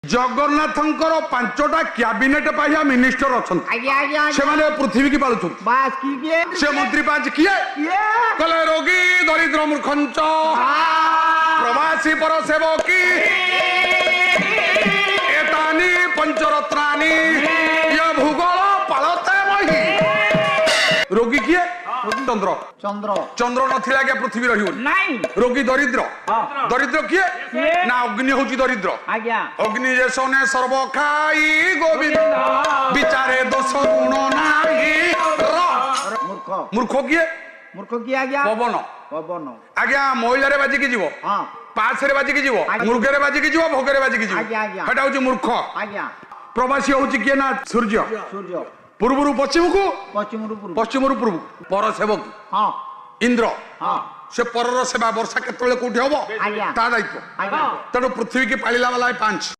जगन्नाथंकर पांचटा cabinet पाइया minister अच्छा से पृथ्वी की पालुच से मंत्री पांच किए कले रोगी दरिद्र मूर्खंच प्रवासी पर सेवकी एतानी पंचरत्नानी ये भूगोल पालते वही रोगी किए चंद्र चंद्र चंद्र नथिला क्या पृथ्वी रही नहीं रोगी दरिद्र दरिद्र किए ना अग्नि होची दरिद्र आज्ञा अग्नि जे सोने सर्व खाई गोविंद विचारे दोष गुण नाही मूर्ख मूर्ख किए मूर्ख की आज्ञा पवन पवन आज्ञा महिला रे बाजी की जीव हां पास रे बाजी की जीव मुर्गे रे बाजी की जीव भोग रे बाजी की जीव आज्ञा आज्ञा हटा होची मूर्ख आज्ञा प्रवासी होची किए ना सूर्य सूर्य पूर्वरु पश्चिम को पश्चिम पूर्व पर सेवक हां इंद्र हां से परर सेवा वर्षा केतले कोठी हबो आज्ञा ता दायित्व आज्ञा तेणु पृथ्वी की पालिला वाला 5